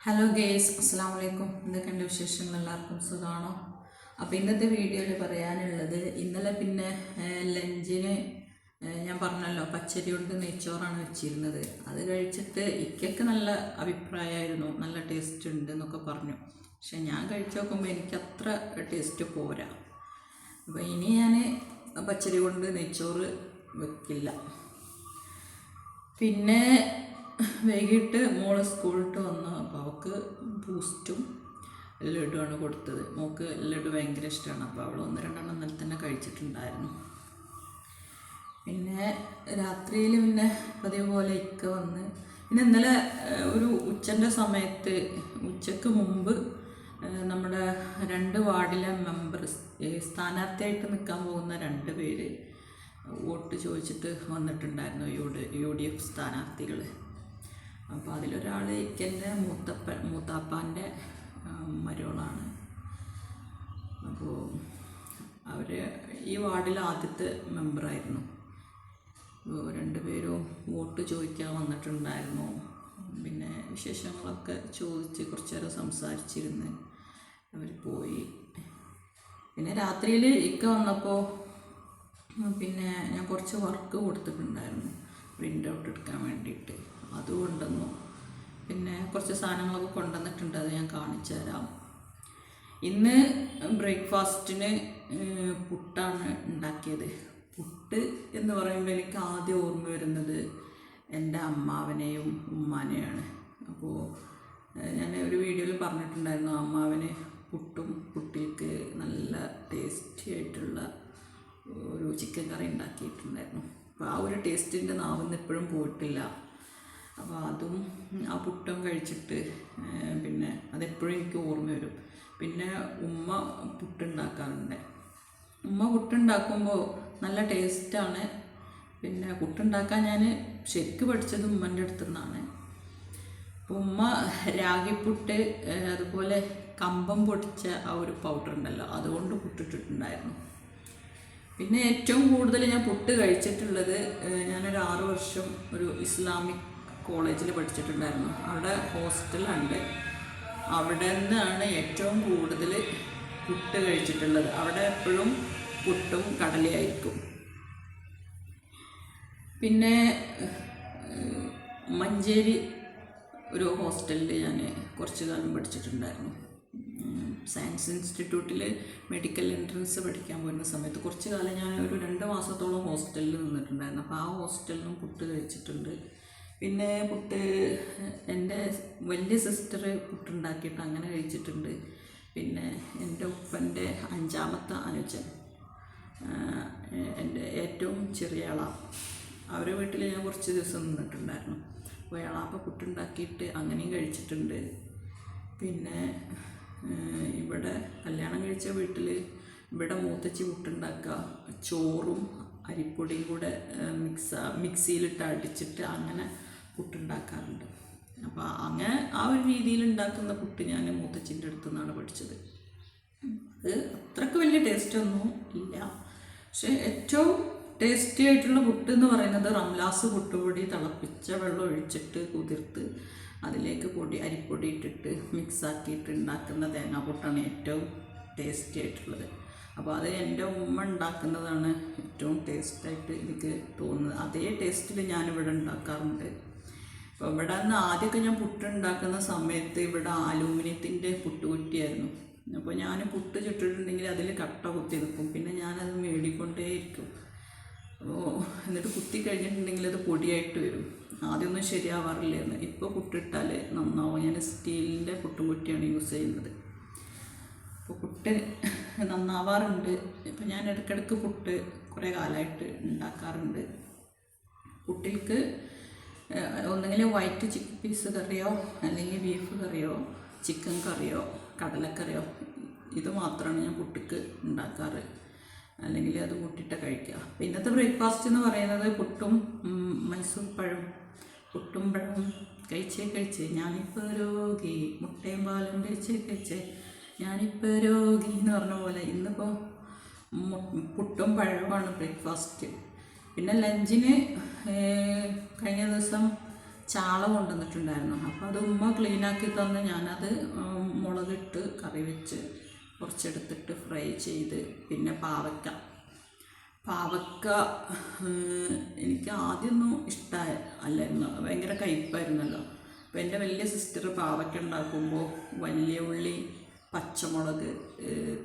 Hello guys, അസ്സാം വലൈക്കും. എന്തൊക്കെയുണ്ട് വിശേഷങ്ങൾ? എല്ലാവർക്കും സുഖമാണോ? അപ്പോൾ ഇന്നത്തെ വീഡിയോയിൽ പറയാനുള്ളത്, ഇന്നലെ പിന്നെ ലഞ്ചിന് ഞാൻ പറഞ്ഞല്ലോ പച്ചരി കൊണ്ട് നെയ്ച്ചോറാണ് വെച്ചിരുന്നത്. അത് കഴിച്ചിട്ട് ഇക്കൊക്കെ നല്ല അഭിപ്രായമായിരുന്നു, നല്ല ടേസ്റ്റ് ഉണ്ട് എന്നൊക്കെ പറഞ്ഞു. പക്ഷെ ഞാൻ കഴിച്ചു നോക്കുമ്പോൾ എനിക്കത്ര ടേസ്റ്റ് പോരാ. അപ്പോൾ ഇനി ഞാൻ പച്ചരി കൊണ്ട് നെയ്ച്ചോറ് വെക്കില്ല. പിന്നെ വൈകിട്ട് മോള് സ്കൂളിട്ട് വന്നു. അപ്പോൾ അവൾക്ക് ബൂസ്റ്റും ലഡുവാണ് കൊടുത്തത്. മോൾക്ക് ലഡു ഭയങ്കര ഇഷ്ടമാണ്. അപ്പോൾ അവൾ 1-2 ഇന്നലെ തന്നെ കഴിച്ചിട്ടുണ്ടായിരുന്നു. പിന്നെ രാത്രിയിൽ പിന്നെ അതേപോലെ ഇക്ക വന്ന് പിന്നെ ഇന്നലെ ഒരു ഉച്ചൻ്റെ സമയത്ത് ഉച്ചക്ക് മുമ്പ് നമ്മുടെ 2 വാർഡിലെ സ്ഥാനാർത്ഥിയായിട്ട് നിൽക്കാൻ പോകുന്ന 2 പേര് വോട്ട് ചോദിച്ചിട്ട് വന്നിട്ടുണ്ടായിരുന്നു, UDF സ്ഥാനാർത്ഥികൾ. അപ്പോൾ അതിലൊരാൾ ഇക്കൻ്റെ മൂത്താപ്പാൻ്റെ മരുമകളാണ്. അപ്പോൾ അവർ ഈ വാർഡിൽ ആദ്യത്തെ മെമ്പറായിരുന്നു. 2 പേരും വോട്ട് ചോദിക്കാൻ വന്നിട്ടുണ്ടായിരുന്നു. പിന്നെ വിശേഷങ്ങളൊക്കെ ചോദിച്ച് കുറച്ച് നേരം സംസാരിച്ചിരുന്ന് അവർ പോയി. പിന്നെ രാത്രിയിൽ ഇക്ക വന്നപ്പോൾ പിന്നെ ഞാൻ കുറച്ച് വർക്ക് കൊടുത്തിട്ടുണ്ടായിരുന്നു, പ്രിൻ്റ് ഔട്ട് എടുക്കാൻ വേണ്ടിയിട്ട്. അത് കൊണ്ടുവന്നു. പിന്നെ കുറച്ച് സാധനങ്ങളൊക്കെ കൊണ്ടുവന്നിട്ടുണ്ട്, അത് ഞാൻ കാണിച്ചു തരാം. ഇന്ന് ബ്രേക്ക്ഫാസ്റ്റിന് പുട്ടാണ് ഉണ്ടാക്കിയത്. പുട്ട് എന്ന് പറയുമ്പോൾ എനിക്ക് ആദ്യം ഓർമ്മ വരുന്നത് എൻ്റെ അമ്മാവനെയും ഉമ്മാനെയാണ്. അപ്പോൾ ഞാൻ ഒരു വീഡിയോയിൽ പറഞ്ഞിട്ടുണ്ടായിരുന്നു, അമ്മാവന് പുട്ടിലേക്ക് നല്ല ടേസ്റ്റി ആയിട്ടുള്ള ഒരു ചിക്കൻ കറി ഉണ്ടാക്കിയിട്ടുണ്ടായിരുന്നു. അപ്പോൾ ആ ഒരു ടേസ്റ്റിൻ്റെ നാവിന്ന് എപ്പോഴും പോയിട്ടില്ല. അപ്പോൾ അതും ആ പുട്ടും കഴിച്ചിട്ട് പിന്നെ അതെപ്പോഴും എനിക്ക് ഓർമ്മ വരും. പിന്നെ ഉമ്മ പുട്ടുണ്ടാക്കാറുണ്ട്. ഉമ്മ പുട്ടുണ്ടാക്കുമ്പോൾ നല്ല ടേസ്റ്റാണ്. പിന്നെ പുട്ടുണ്ടാക്കാൻ ഞാൻ ശരിക്കും പഠിച്ചത് ഉമ്മൻ്റെ അടുത്തു നിന്നാണ്. അപ്പോൾ ഉമ്മ രാഗിപ്പുട്ട്, അതുപോലെ കമ്പം പൊടിച്ച ആ ഒരു പൗഡർ ഉണ്ടല്ലോ, അതുകൊണ്ട് പുട്ടിട്ടിട്ടുണ്ടായിരുന്നു. പിന്നെ ഏറ്റവും കൂടുതൽ ഞാൻ പുട്ട് കഴിച്ചിട്ടുള്ളത്, ഞാനൊരു 6 വർഷം ഒരു ഇസ്ലാമിക് കോളേജിൽ പഠിച്ചിട്ടുണ്ടായിരുന്നു. അവിടെ ഹോസ്റ്റലുണ്ട്. അവിടെ നിന്നാണ് ഏറ്റവും കൂടുതൽ പുട്ട് കഴിച്ചിട്ടുള്ളത്. അവിടെ എപ്പോഴും പുട്ടും കടലയായിരിക്കും. പിന്നെ മഞ്ചേരി ഒരു ഹോസ്റ്റലിൽ ഞാൻ കുറച്ച് കാലം പഠിച്ചിട്ടുണ്ടായിരുന്നു. സയൻസ് ഇൻസ്റ്റിറ്റ്യൂട്ടിൽ മെഡിക്കൽ എൻട്രൻസ് പഠിക്കാൻ പോയിരുന്ന സമയത്ത് കുറച്ച് കാലം ഞാൻ ഒരു 2 മാസത്തോളം ഹോസ്റ്റലിൽ നിന്നിട്ടുണ്ടായിരുന്നു. അപ്പോൾ ആ ഹോസ്റ്റലിലും പുട്ട് കഴിച്ചിട്ടുണ്ട്. പിന്നെ പുട്ട് എൻ്റെ വലിയ സിസ്റ്റർ പുട്ടുണ്ടാക്കിയിട്ട് അങ്ങനെ കഴിച്ചിട്ടുണ്ട്. പിന്നെ എൻ്റെ ഉപ്പൻ്റെ 5ാമത്തെ അനുജൻ, എൻ്റെ ഏറ്റവും ചെറിയ ആള, അവരുടെ വീട്ടിൽ ഞാൻ കുറച്ച് ദിവസം നിന്നിട്ടുണ്ടായിരുന്നു. അപ്പോൾ അയാളാപ്പം പുട്ടുണ്ടാക്കിയിട്ട് അങ്ങനെയും കഴിച്ചിട്ടുണ്ട്. പിന്നെ ഇവിടെ കല്യാണം കഴിച്ച വീട്ടിൽ ഇവിടെ മൂത്തച്ചി പുട്ടുണ്ടാക്കുക, ചോറും അരിപ്പൊടിയും കൂടെ മിക്സിയിലിട്ട് അടിച്ചിട്ട് അങ്ങനെ പുട്ടുണ്ടാക്കാറുണ്ട്. അപ്പോൾ അങ്ങനെ ആ ഒരു രീതിയിൽ ഉണ്ടാക്കുന്ന പുട്ട് ഞാൻ മൂത്തച്ചിൻ്റെ അടുത്തു നിന്നാണ് പഠിച്ചത്. അത് അത്രയ്ക്ക് വലിയ ടേസ്റ്റൊന്നും ഇല്ല. പക്ഷേ ഏറ്റവും ടേസ്റ്റി ആയിട്ടുള്ള പുട്ട് എന്ന് പറയുന്നത് റംലാസ് പുട്ടുപൊടി തിളപ്പിച്ച വെള്ളം ഒഴിച്ചിട്ട് കുതിർത്ത് അതിലേക്ക് അരിപ്പൊടി ഇട്ടിട്ട് മിക്സാക്കിയിട്ട് ഉണ്ടാക്കുന്ന തേങ്ങാപ്പുട്ടാണ് ഏറ്റവും ടേസ്റ്റി ആയിട്ടുള്ളത്. അപ്പോൾ അത് എൻ്റെ ഉമ്മ ഉണ്ടാക്കുന്നതാണ് ഏറ്റവും ടേസ്റ്റായിട്ട് എനിക്ക് തോന്നുന്നത്. അതേ ടേസ്റ്റിൽ ഞാനിവിടെ ഉണ്ടാക്കാറുണ്ട്. അപ്പോൾ ഇവിടെ നിന്ന് ആദ്യമൊക്കെ ഞാൻ പുട്ടുണ്ടാക്കുന്ന സമയത്ത് ഇവിടെ അലൂമിനിയത്തിൻ്റെ പുട്ടുകുറ്റിയായിരുന്നു. അപ്പോൾ ഞാൻ പുട്ട് ചുട്ടിട്ടുണ്ടെങ്കിൽ അതിൽ കട്ട കുത്തി നിൽക്കും. പിന്നെ ഞാനത് മേടിക്കൊണ്ടേയിരിക്കും. അപ്പോൾ എന്നിട്ട് കുത്തി കഴിഞ്ഞിട്ടുണ്ടെങ്കിൽ അത് പൊടിയായിട്ട് വരും. ആദ്യമൊന്നും ശരിയാവാറില്ലായിരുന്നു. ഇപ്പോൾ പുട്ടിട്ടാൽ നന്നാവും. ഞാൻ സ്റ്റീലിൻ്റെ പുട്ടുകുറ്റിയാണ് യൂസ് ചെയ്യുന്നത്. അപ്പോൾ പുട്ട് നന്നാവാറുണ്ട്. ഇപ്പം ഞാൻ ഇടയ്ക്കിടയ്ക്ക് പുട്ട് കുറേ കാലമായിട്ട് ഉണ്ടാക്കാറുണ്ട്. പുട്ടിലേക്ക് ഒന്നുകിൽ വൈറ്റ് ചിക്കൻ പീസ് കറിയോ അല്ലെങ്കിൽ ബീഫ് കറിയോ ചിക്കൻ കറിയോ കടലക്കറിയോ ഇത് മാത്രമാണ് ഞാൻ പുട്ടിക്ക് ഉണ്ടാക്കാറ്. അല്ലെങ്കിൽ അത് കൂട്ടിയിട്ട് കഴിക്കുക. ഇന്നത്തെ ബ്രേക്ക്ഫാസ്റ്റ് എന്ന് പറയുന്നത് പുട്ടും മൈസൂർ പഴം, പുട്ടും പഴവും കഴിച്ചേ ഞാനിപ്പോൾ രോഗി, മുട്ടയും പാലും കഴിച്ചേ ഞാനിപ്പോൾ രോഗി എന്ന് പറഞ്ഞ പോലെ ഇന്നിപ്പോൾ പുട്ടും പഴവുമാണ് ബ്രേക്ക്ഫാസ്റ്റ്. പിന്നെ ലഞ്ചിന് കഴിഞ്ഞ ദിവസം ചാള കൊണ്ടുവന്നിട്ടുണ്ടായിരുന്നു. അപ്പോൾ അത് ഉമ്മ ക്ലീനാക്കി തന്ന് ഞാനത് മുളകിട്ട് കറി വെച്ച് കുറച്ചെടുത്തിട്ട് ഫ്രൈ ചെയ്ത്. പിന്നെ പാവയ്ക്ക എനിക്ക് ആദ്യമൊന്നും അല്ലായിരുന്നു, ഭയങ്കര കയ്പ്പായിരുന്നല്ലോ. അപ്പോൾ എൻ്റെ വലിയ സിസ്റ്റർ പാവയ്ക്ക ഉണ്ടാക്കുമ്പോൾ വലിയ ഉള്ളി, പച്ചമുളക്,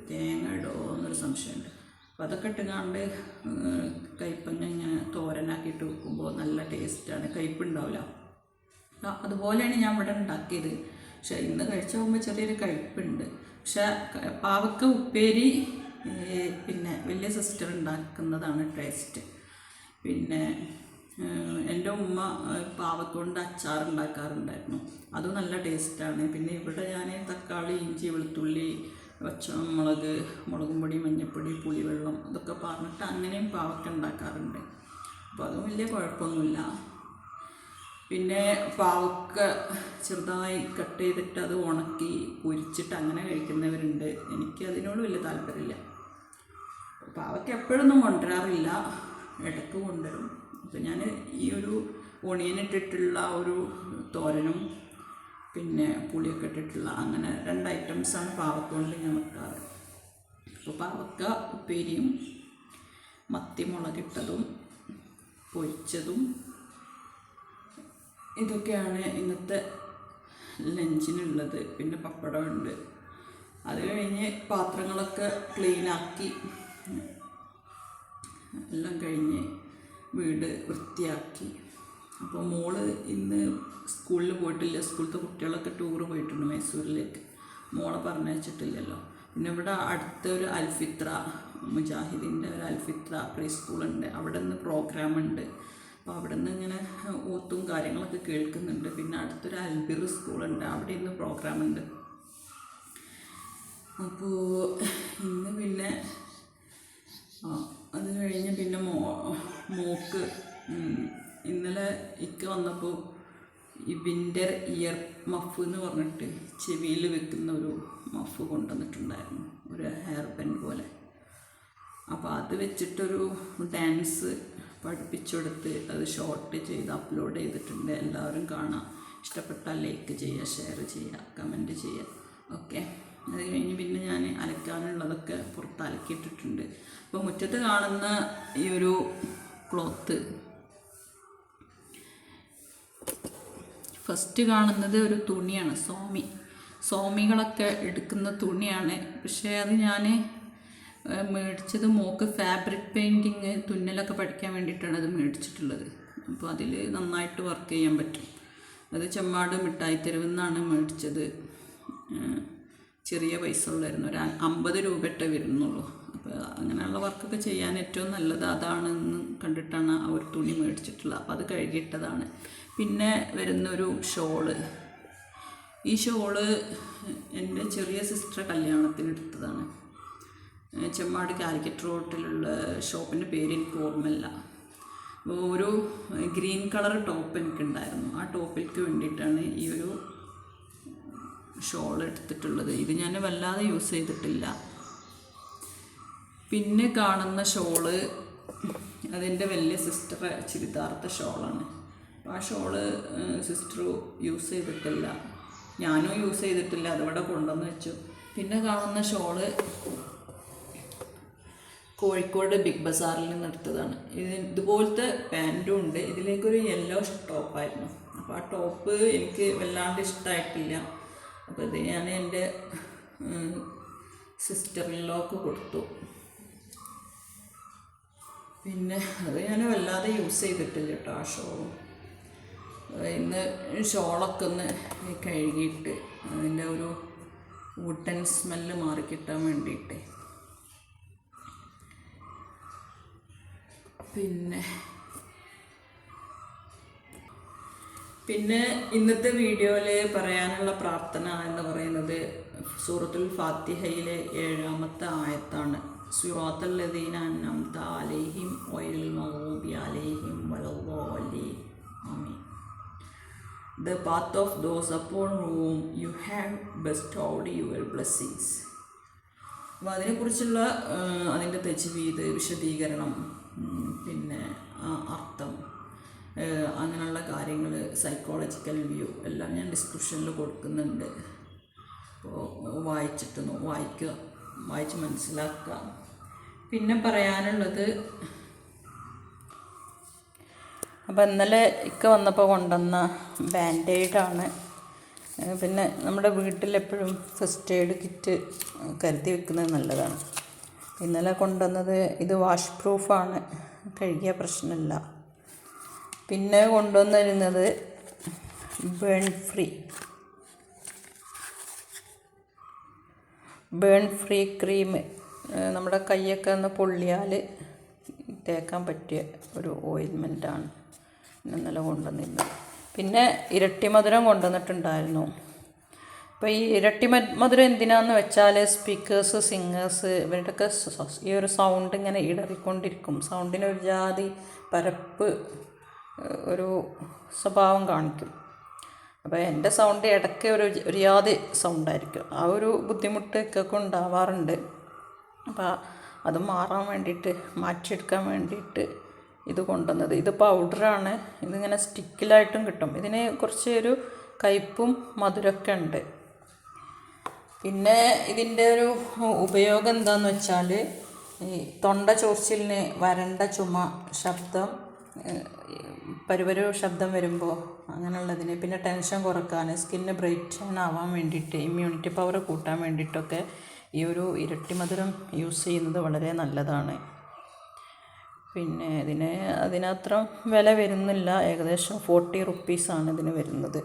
തേങ്ങ ഇടുമോ എന്നൊരു സംശയമുണ്ട്. അപ്പോൾ അതൊക്കെ ഇട്ടുകൊണ്ട് കയ്പ്പങ്ങ ഇങ്ങനെ തോരനാക്കിയിട്ട് വെക്കുമ്പോൾ നല്ല ടേസ്റ്റാണ്, കയ്പ്പുണ്ടാവില്ല. അതുപോലെയാണ് ഞാൻ ഇവിടെ ഉണ്ടാക്കിയത്. പക്ഷെ ഇന്ന് കഴിച്ചു പോകുമ്പോൾ ചെറിയൊരു കയ്പ്പുണ്ട്. പക്ഷെ പാവയ്ക്ക ഉപ്പേരി പിന്നെ വലിയ സിസ്റ്റർ ഉണ്ടാക്കുന്നതാണ് ടേസ്റ്റ്. പിന്നെ എൻ്റെ ഉമ്മ പാവയ്ക്ക കൊണ്ട് അച്ചാർ ഉണ്ടാക്കാറുണ്ടായിരുന്നു, അതും നല്ല ടേസ്റ്റാണ്. പിന്നെ ഇവിടെ ഞാൻ തക്കാളി, ഇഞ്ചി, വെളുത്തുള്ളി, പച്ചമുളക്, മുളകും പൊടി, മഞ്ഞൾപ്പൊടി, പുളിവെള്ളം ഇതൊക്കെ പറഞ്ഞിട്ട് അങ്ങനെയും പാവയ്ക്ക ഉണ്ടാക്കാറുണ്ട്. അപ്പോൾ അതും വലിയ കുഴപ്പമൊന്നുമില്ല. പിന്നെ പാവയ്ക്ക ചെറുതായി കട്ട് ചെയ്തിട്ട് അത് ഉണക്കി പൊരിച്ചിട്ട് അങ്ങനെ കഴിക്കുന്നവരുണ്ട്. എനിക്ക് അതിനോട് വലിയ താല്പര്യമില്ല. പാവയ്ക്ക എപ്പോഴൊന്നും കൊണ്ടുവരാറില്ല, ഇടയ്ക്ക് കൊണ്ടുവരും. അപ്പോൾ ഞാൻ ഈ ഒരു ഒണിയനിട്ടിട്ടുള്ള ഒരു തോരനും പിന്നെ പുളിയൊക്കെ ഇട്ടിട്ടുള്ള അങ്ങനെ 2 ഐറ്റംസാണ് പാവയ്ക്ക കൊണ്ട് ഞാൻ വെക്കാറ്. അപ്പോൾ പാവയ്ക്ക ഉപ്പേരിയും മത്തി മുളകിട്ടതും പൊരിച്ചതും ഇതൊക്കെയാണ് ഇന്നത്തെ ലഞ്ചിനുള്ളത്. പിന്നെ പപ്പടമുണ്ട്. അത് കഴിഞ്ഞ് പാത്രങ്ങളൊക്കെ ക്ലീനാക്കി എല്ലാം കഴിഞ്ഞ് വീട് വൃത്തിയാക്കി. അപ്പോൾ മോള് ഇന്ന് സ്കൂളിൽ പോയിട്ടില്ല. സ്കൂളിലത്തെ കുട്ടികളൊക്കെ ടൂറ് പോയിട്ടുണ്ട് മൈസൂരിലേക്ക്. മോളെ പറഞ്ഞയച്ചിട്ടില്ലല്ലോ. പിന്നെ ഇവിടെ അടുത്തൊരു അൽഫിത്ര, മുജാഹിദിൻ്റെ ഒരു അൽഫിത്ര പ്രീ സ്കൂളുണ്ട്. അവിടെ നിന്ന് പ്രോഗ്രാമുണ്ട്. അപ്പോൾ അവിടെ നിന്ന് ഇങ്ങനെ ഓത്തും കാര്യങ്ങളൊക്കെ കേൾക്കുന്നുണ്ട്. പിന്നെ അടുത്തൊരു അൽബിർ സ്കൂളുണ്ട്, അവിടെ ഇന്ന് പ്രോഗ്രാമുണ്ട്. അപ്പോൾ ഇന്ന് പിന്നെ അത് കഴിഞ്ഞ് പിന്നെ മോക്ക് ഇന്നലെ ഇക്ക വന്നപ്പോൾ ഈ വിൻ്റർ ഇയർ മഫ് എന്ന് പറഞ്ഞിട്ട് ചെവിയിൽ വെക്കുന്ന ഒരു മഫ് കൊണ്ടുവന്നിട്ടുണ്ടായിരുന്നു, ഒരു ഹെയർ ബാൻഡ് പോലെ. അപ്പോൾ അത് വെച്ചിട്ടൊരു ഡാൻസ് പഠിപ്പിച്ചെടുത്ത് അത് ഷോർട്ട് ചെയ്ത് അപ്ലോഡ് ചെയ്തിട്ടുണ്ട്. എല്ലാവരും കാണാം. ഇഷ്ടപ്പെട്ടാൽ ലൈക്ക് ചെയ്യുക, ഷെയർ ചെയ്യുക, കമൻറ്റ് ചെയ്യുക. ഓക്കെ. അത് കഴിഞ്ഞ് പിന്നെ ഞാൻ അലക്കാനുള്ളതൊക്കെ പുറത്ത് അലക്കിയിട്ടിട്ടുണ്ട്. അപ്പോൾ മുറ്റത്ത് കാണുന്ന ഈ ഒരു ക്ലോത്ത്, ഫസ്റ്റ് കാണുന്നത് ഒരു തുണിയാണ്, സോമികളൊക്കെ എടുക്കുന്ന തുണിയാണ്. പക്ഷേ അത് ഞാൻ മേടിച്ചത് മോക്ക് ഫാബ്രിക് പെയിൻറ്റിങ് തുന്നലൊക്കെ പഠിക്കാൻ വേണ്ടിയിട്ടാണ് അത് മേടിച്ചിട്ടുള്ളത്. അപ്പോൾ അതിൽ നന്നായിട്ട് വർക്ക് ചെയ്യാൻ പറ്റും. അത് ചെമ്മാട് മിഠായിത്തെരുവിൽ നിന്നാണ് മേടിച്ചത്. ചെറിയ പൈസ ഉള്ളായിരുന്നു, ഒരു 50 രൂപ ഇട്ടേ വരുന്നുള്ളൂ. അപ്പോൾ അങ്ങനെയുള്ള വർക്കൊക്കെ ചെയ്യാൻ ഏറ്റവും നല്ലത് അതാണെന്ന് കണ്ടിട്ടാണ് ആ ഒരു തുണി മേടിച്ചിട്ടുള്ളത്. അപ്പോൾ അത് കഴുകിയിട്ടതാണ്. പിന്നെ വരുന്നൊരു ഷോള്. ഈ ഷോള് എൻ്റെ ചെറിയ സിസ്റ്റർ കല്യാണത്തിന് എടുത്തതാണ്. ചെമ്മാട് കാലിക്കറ്റ് റോട്ടിലുള്ള ഷോപ്പിൻ്റെ പേര് എനിക്ക് ഓർമ്മയില്ല. ഒരു ഗ്രീൻ കളർ ടോപ്പ് എനിക്കുണ്ടായിരുന്നു. ആ ടോപ്പിലേക്ക് വേണ്ടിയിട്ടാണ് ഈ ഒരു ഷോൾ എടുത്തിട്ടുള്ളത്. ഇത് ഞാൻ വല്ലാതെ യൂസ് ചെയ്തിട്ടില്ല. പിന്നെ കാണുന്ന ഷോള് അതെൻ്റെ വലിയ സിസ്റ്റർ ചുരിദാർത്ത ഷോളാണ്. ആ ഷോള് സിസ്റ്റർ യൂസ് ചെയ്തിട്ടില്ല, ഞാനും യൂസ് ചെയ്തിട്ടില്ല, അതിവിടെ കൊണ്ടുവന്ന് വെച്ചു. പിന്നെ കാണുന്ന ഷോള് കോഴിക്കോട് ബിഗ് ബസാറിൽ നിന്ന് എടുത്തതാണ്. ഇതുപോലത്തെ പാൻറ്റും ഉണ്ട്. ഇതിലേക്കൊരു യെല്ലോ ടോപ്പായിരുന്നു. അപ്പോൾ ആ ടോപ്പ് എനിക്ക് വല്ലാണ്ട് ഇഷ്ടമായിട്ടില്ല. അപ്പോൾ ഇത് ഞാൻ എൻ്റെ സിസ്റ്ററിലോക്ക് കൊടുത്തു. പിന്നെ അത് ഞാൻ വല്ലാതെ യൂസ് ചെയ്തിട്ടില്ല കേട്ടോ ആ ഷോളും. ഇന്ന് ഷോളൊക്കെ ഒന്ന് കഴുകിയിട്ട് അതിൻ്റെ ഒരു വുഡൻ സ്മെല്ല് മാറിക്കിട്ടാൻ വേണ്ടിയിട്ട്. പിന്നെ ഇന്നത്തെ വീഡിയോയിൽ പറയാനുള്ള പ്രാർത്ഥന എന്ന് പറയുന്നത് സൂറത്തുൽ ഫാത്തിഹയിലെ 7ാമത്തെ ആയത്താണ്. സിറാത്തൽ ലദീന അൻഅംത അലൈഹിം ഗൈറിൽ മഗ്ദൂബി അലൈഹിം വലദ്ദാലിൻ. ആമീൻ. The path of those upon whom you have bestowed your blessings. അപ്പോൾ അതിനെക്കുറിച്ചുള്ള അതിൻ്റെ തജ്വീദ്, വിശദീകരണം, പിന്നെ അർത്ഥം അങ്ങനെയുള്ള കാര്യങ്ങൾ, സൈക്കോളജിക്കൽ വ്യൂ എല്ലാം ഞാൻ ഡിസ്ക്രിപ്ഷനിൽ കൊടുക്കുന്നുണ്ട്. അപ്പോൾ വായിച്ച് മനസ്സിലാക്കുക. പിന്നെ പറയാനുള്ളത്, അപ്പോൾ ഇന്നലെ ഇക്ക വന്നപ്പോൾ കൊണ്ടുവന്ന ബാൻഡേഡാണ്. പിന്നെ നമ്മുടെ വീട്ടിലെപ്പോഴും ഫസ്റ്റ് എയ്ഡ് കിറ്റ് കരുതി വെക്കുന്നത് നല്ലതാണ്. ഇന്നലെ കൊണ്ടുവന്നത് ഇത് വാഷ് പ്രൂഫാണ്, കഴുകിയ പ്രശ്നമില്ല. പിന്നെ കൊണ്ടുവന്നിരുന്നത് ബേൺ ഫ്രീ ക്രീം. നമ്മുടെ കൈയൊക്കെ ഒന്ന് പൊള്ളിയാൽ തേക്കാൻ പറ്റിയ ഒരു ഓയിൽമെൻറ്റാണ് ഇന്നലെ കൊണ്ടുവന്നിരുന്നത്. പിന്നെ ഇരട്ടി മധുരം കൊണ്ടുവന്നിട്ടുണ്ടായിരുന്നു. അപ്പോൾ ഈ ഇരട്ടി മധുരം എന്തിനാന്ന് വെച്ചാൽ സ്പീക്കേഴ്സ്, സിംഗേഴ്സ് ഇവരുടെയൊക്കെ ഈ ഒരു സൗണ്ട് ഇങ്ങനെ ഇടറിക്കൊണ്ടിരിക്കും. സൗണ്ടിനൊരു ജാതി പരപ്പ്, ഒരു സ്വഭാവം കാണിക്കും. അപ്പോൾ എൻ്റെ സൗണ്ട് ഇടയ്ക്ക് ഒരു ജാതി സൗണ്ടായിരിക്കും. ആ ഒരു ബുദ്ധിമുട്ട് ഒക്കെ ഉണ്ടാവാറുണ്ട്. അപ്പോൾ അത് മാറാൻ വേണ്ടിയിട്ട്, മാറ്റിയെടുക്കാൻ വേണ്ടിയിട്ട് ഇത് കൊണ്ടുവന്നത്. ഇത് പൗഡറാണ്. ഇതിങ്ങനെ സ്റ്റിക്കിലായിട്ടും കിട്ടും. ഇതിന് കുറച്ച് ഒരു കയ്പും മധുരമൊക്കെ ഉണ്ട്. പിന്നെ ഇതിൻ്റെ ഒരു ഉപയോഗം എന്താണെന്ന് വെച്ചാൽ, ഈ തൊണ്ട ചോർച്ചിലിന്, വരണ്ട ചുമ, ശബ്ദം പരുപരു ശബ്ദം വരുമ്പോൾ അങ്ങനെയുള്ളതിന്, പിന്നെ ടെൻഷൻ കുറക്കാൻ, സ്കിന്ന് ബ്രൈറ്റൻ ആവാൻ വേണ്ടിയിട്ട്, ഇമ്മ്യൂണിറ്റി പവർ കൂട്ടാൻ വേണ്ടിയിട്ടൊക്കെ ഈ ഒരു ഇരട്ടി മധുരം യൂസ് ചെയ്യുന്നത് വളരെ നല്ലതാണ്. പിന്നെ അതിനത്ര വില വരുന്നില്ല, ഏകദേശം 40 റുപ്പീസാണ് ഇതിന് വരുന്നത്.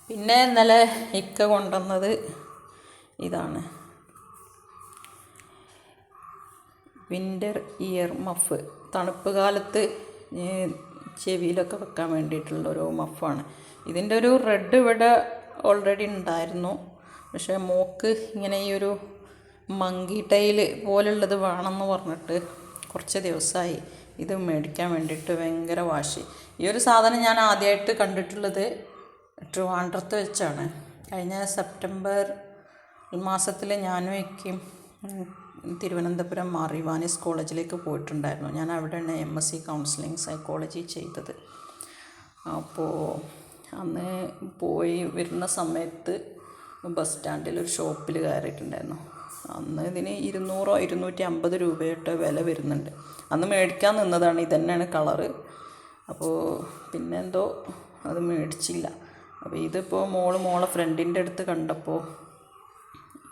പിന്നെ ഇന്നലെ ഇക്ക കൊണ്ടുവന്നത് ഇതാണ്, വിൻ്റർ ഇയർ മഫ്. തണുപ്പ് കാലത്ത് ചെവിയിലൊക്കെ വെക്കാൻ വേണ്ടിയിട്ടുള്ള ഒരു മഫാണ്. ഇതിൻ്റെ ഒരു റെഡ് ഇവിടെ ഓൾറെഡി ഉണ്ടായിരുന്നു. പക്ഷേ മോക്ക് ഇങ്ങനെ ഈ ഒരു മങ്കി ടൈൽ പോലുള്ളത് വേണമെന്ന് പറഞ്ഞിട്ട് കുറച്ച് ദിവസമായി ഇത് മേടിക്കാൻ വേണ്ടിയിട്ട് ഭയങ്കര വാശി. ഈ ഒരു സാധനം ഞാൻ ആദ്യമായിട്ട് കണ്ടിട്ടുള്ളത് ട്രിവാൻഡ്രത്ത് വെച്ചാണ്. കഴിഞ്ഞ സെപ്റ്റംബർ മാസത്തിൽ ഞാനും ഇക്കയും തിരുവനന്തപുരം മാറിവാനിസ് കോളേജിലേക്ക് പോയിട്ടുണ്ടായിരുന്നു. ഞാൻ അവിടെയാണ് MSc കൗൺസിലിംഗ് സൈക്കോളജി ചെയ്തത്. അപ്പോൾ അന്ന് പോയി വരുന്ന സമയത്ത് ബസ് സ്റ്റാൻഡിൽ ഒരു ഷോപ്പിൽ കയറിയിട്ടുണ്ടായിരുന്നു. അന്ന് ഇതിന് 200-250 രൂപയായിട്ട് വില വരുന്നുണ്ട്. അന്ന് മേടിക്കാൻ നിന്നതാണ്. ഇതന്നെയാണ് കളറ്. അപ്പോൾ പിന്നെ എന്തോ അത് മേടിച്ചില്ല. അപ്പോൾ ഇതിപ്പോൾ മോളെ ഫ്രണ്ടിൻ്റെ അടുത്ത് കണ്ടപ്പോൾ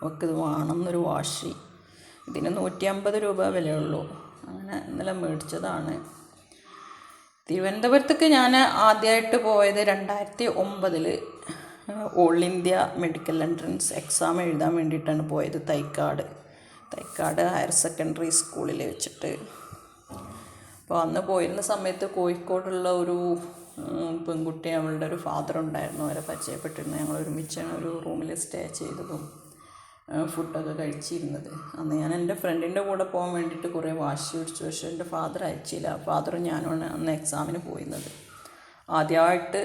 അവൾക്കിത് വേണമെന്നൊരു വാശി. ഇതിന് 150 രൂപ വിലയുള്ളൂ. അങ്ങനെ ഇന്നലെ മേടിച്ചതാണ്. തിരുവനന്തപുരത്തേക്ക് ഞാൻ ആദ്യമായിട്ട് പോയത് 2009 all India medical entrance exam എഴുതാൻ വേണ്ടിയിട്ടാണ് പോയത്. തൈക്കാട് ഹയർ സെക്കൻഡറി സ്കൂളിൽ വെച്ചിട്ട്. അപ്പോൾ അന്ന് പോയിരുന്ന സമയത്ത് കോഴിക്കോടുള്ള ഒരു പെൺകുട്ടി, അവളുടെ ഒരു ഫാദർ ഉണ്ടായിരുന്നു, അവരെ പരിചയപ്പെട്ടിരുന്നു. ഞങ്ങൾ ഒരുമിച്ചാണ് ഒരു റൂമിൽ സ്റ്റേ ചെയ്തതും ഫുഡൊക്കെ കഴിച്ചിരുന്നത്. അന്ന് ഞാൻ എൻ്റെ ഫ്രണ്ടിൻ്റെ കൂടെ പോകാൻ വേണ്ടിയിട്ട് കുറേ വാശി പിടിച്ചു. പക്ഷേ എൻ്റെ ഫാദർ അയച്ചില്ല. ഫാദറും ഞാനുമാണ് അന്ന് എക്സാമിന് പോയിരുന്നത്. ആദ്യമായിട്ട്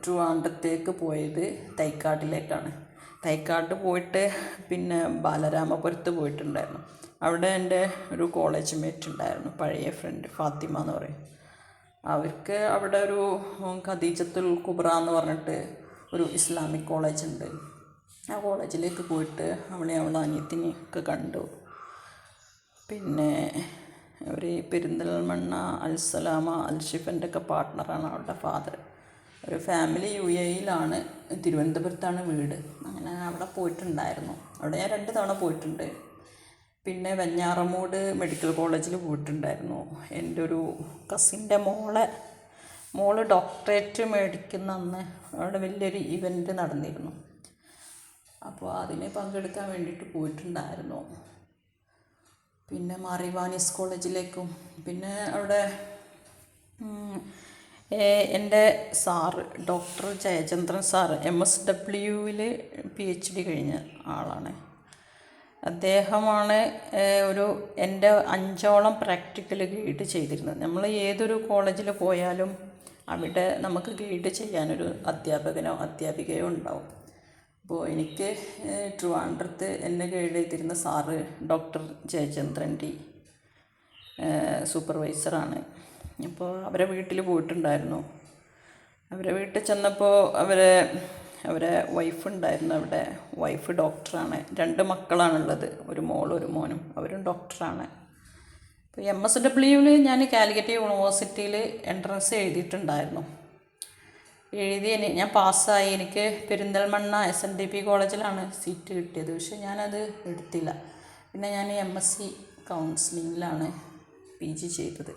ട്രിവാൻഡ്രത്തേക്ക് പോയത് തൈക്കാട്ടിലേക്കാണ്. തൈക്കാട്ട് പോയിട്ട് പിന്നെ ബാലരാമപുരത്ത് പോയിട്ടുണ്ടായിരുന്നു. അവിടെ എൻ്റെ ഒരു കോളേജ് മേറ്റ് ഉണ്ടായിരുന്നു, പഴയ ഫ്രണ്ട് ഫാത്തിമ എന്ന് പറയും. അവർക്ക് അവിടെ ഒരു ഖദീജത്തുൽ കുബ്ര എന്ന് പറഞ്ഞിട്ട് ഒരു ഇസ്ലാമിക് കോളേജ് ഉണ്ട്. ആ കോളേജിലേക്ക് പോയിട്ട് അവളെ അനിയത്തിനെയൊക്കെ കണ്ടു. പിന്നെ അവർ പെരിന്തൽമണ്ണ അൽസലാമ അൽഷിഫൻ്റെ ഒക്കെ പാർട്ട്ണറാണ് അവളുടെ ഫാദർ. ഒരു ഫാമിലി UAE-യിലാണ്, തിരുവനന്തപുരത്താണ് വീട്. അങ്ങനെ അവിടെ പോയിട്ടുണ്ടായിരുന്നു. അവിടെ ഞാൻ 2 തവണ പോയിട്ടുണ്ട്. പിന്നെ വെഞ്ഞാറമൂട് മെഡിക്കൽ കോളേജിൽ പോയിട്ടുണ്ടായിരുന്നു. എൻ്റെ ഒരു കസിൻ്റെ മോള് ഡോക്ടറേറ്റ് മേടിക്കുന്ന അന്ന് അവിടെ വലിയൊരു ഇവൻറ്റ് നടന്നിരുന്നു. അപ്പോൾ അതിന് പങ്കെടുക്കാൻ വേണ്ടിയിട്ട് പോയിട്ടുണ്ടായിരുന്നു. പിന്നെ മാറിവാനിസ് കോളേജിലേക്കും. പിന്നെ അവിടെ എൻ്റെ സാറ് ഡോക്ടർ ജയചന്ദ്രൻ സാറ് MSW-ൽ PhD കഴിഞ്ഞ ആളാണ്. അദ്ദേഹമാണ് എൻ്റെ 5ഓളം പ്രാക്ടിക്കൽ ഗൈഡ് ചെയ്തിരുന്നത്. നമ്മൾ ഏതൊരു കോളേജിൽ പോയാലും അവിടെ നമുക്ക് ഗൈഡ് ചെയ്യാനൊരു അധ്യാപകനോ അധ്യാപികയോ ഉണ്ടാവും. അപ്പോൾ എനിക്ക് ട്രിവാൻഡ്രത്ത് എന്നെ ഗൈഡ് ചെയ്തിരുന്ന സാറ് ഡോക്ടർ ജയചന്ദ്രൻ D സൂപ്പർവൈസറാണ്. അപ്പോൾ അവരെ വീട്ടിൽ പോയിട്ടുണ്ടായിരുന്നു. അവരെ വീട്ടിൽ ചെന്നപ്പോൾ അവരെ വൈഫ് ഉണ്ടായിരുന്നു അവിടെ. വൈഫ് ഡോക്ടറാണ്. 2 മക്കളാണുള്ളത്, ഒരു മോളും ഒരു മോനും. അവരും ഡോക്ടറാണ്. ഇപ്പോൾ MSW ഞാൻ കാലിക്കറ്റ് യൂണിവേഴ്സിറ്റിയിൽ എൻട്രൻസ് എഴുതിയിട്ടുണ്ടായിരുന്നു. ഞാൻ പാസ്സായി. എനിക്ക് പെരിന്തൽമണ്ണ SNDP കോളേജിലാണ് സീറ്റ് കിട്ടിയത്. പക്ഷെ ഞാനത് എടുത്തില്ല. പിന്നെ ഞാൻ MSc കൗൺസിലിങ്ങിലാണ് PG ചെയ്തത്.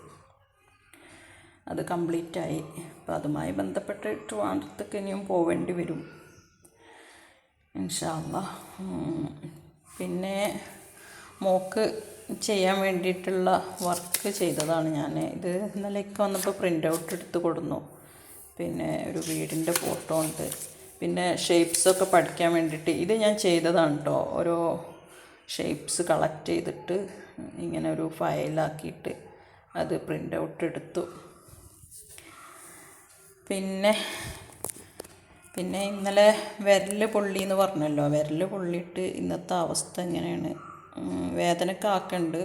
അത് കംപ്ലീറ്റായി. അപ്പോൾ അതുമായി ബന്ധപ്പെട്ട് ട്രിവാൻഡ്രത്തേക്ക് ഇനിയും പോവേണ്ടി വരും ഇൻഷാ അല്ലാഹ്. പിന്നെ മോക്ക് ചെയ്യാൻ വേണ്ടിയിട്ടുള്ള വർക്ക് ചെയ്തതാണ് ഞാൻ. ഇത് ഇന്നലേക്ക് വന്നപ്പോൾ പ്രിൻ്റ് ഔട്ട് എടുത്ത് കൊടുന്നു. പിന്നെ ഒരു വീടിൻ്റെ ഫോട്ടോ ഉണ്ട്. പിന്നെ ഷേപ്സൊക്കെ പഠിക്കാൻ വേണ്ടിയിട്ട് ഇത് ഞാൻ ചെയ്തതാണ് കേട്ടോ. ഓരോ ഷേപ്സ് കളക്ട് ചെയ്തിട്ട് ഇങ്ങനെ ഒരു ഫയലാക്കിയിട്ട് അത് പ്രിൻ്റ് ഔട്ട് എടുത്തു. പിന്നെ ഇന്നലെ വിരൽ പൊള്ളി എന്ന് പറഞ്ഞല്ലോ. വിരൽ പൊള്ളിയിട്ട് ഇന്നത്തെ അവസ്ഥ എങ്ങനെയാണ്, വേദനയൊക്കെ ആക്കുന്നുണ്ട്.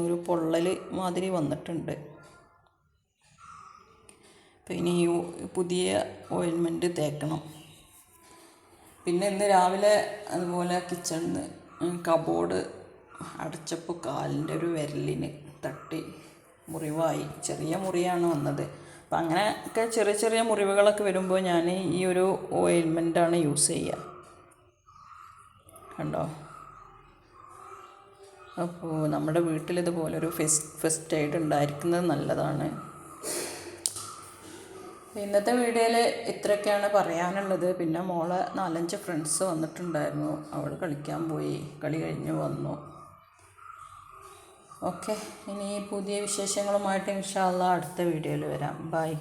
ഒരു പൊള്ളൽ മാതിരി വന്നിട്ടുണ്ട്. പിന്നെ ഈ പുതിയ ഓയിൽമെൻറ്റ് തേക്കണം. പിന്നെ ഇന്ന് രാവിലെ അതുപോലെ കിച്ചണിൽ കബോർഡ് അടച്ചപ്പോൾ കാലിൻ്റെ ഒരു വിരലിന് തട്ടി മുറിവായി. ചെറിയ മുറിയാണ് വന്നത്. അപ്പം അങ്ങനെയൊക്കെ ചെറിയ ചെറിയ മുറിവുകളൊക്കെ വരുമ്പോൾ ഞാൻ ഈ ഒരു ഓയിൽമെൻറ്റാണ് യൂസ് ചെയ്യുക. കണ്ടോ? അപ്പോൾ നമ്മുടെ വീട്ടിലിതുപോലൊരു ഫസ്റ്റ് എയ്ഡ് ഉണ്ടായിരിക്കുന്നത് നല്ലതാണ്. ഇന്നത്തെ വീഡിയോയിൽ ഇത്രയൊക്കെയാണ് പറയാനുള്ളത്. പിന്നെ മോളെ 4-5 ഫ്രണ്ട്സ് വന്നിട്ടുണ്ടായിരുന്നു. അവൾ കളിക്കാൻ പോയി. കളി കഴിഞ്ഞ് വന്നു. ഓക്കെ, ഇനി പുതിയ വിശേഷങ്ങളുമായിട്ട് ഇൻഷാ അല്ലാഹ് അടുത്ത വീഡിയോയിൽ വരാം. ബൈ.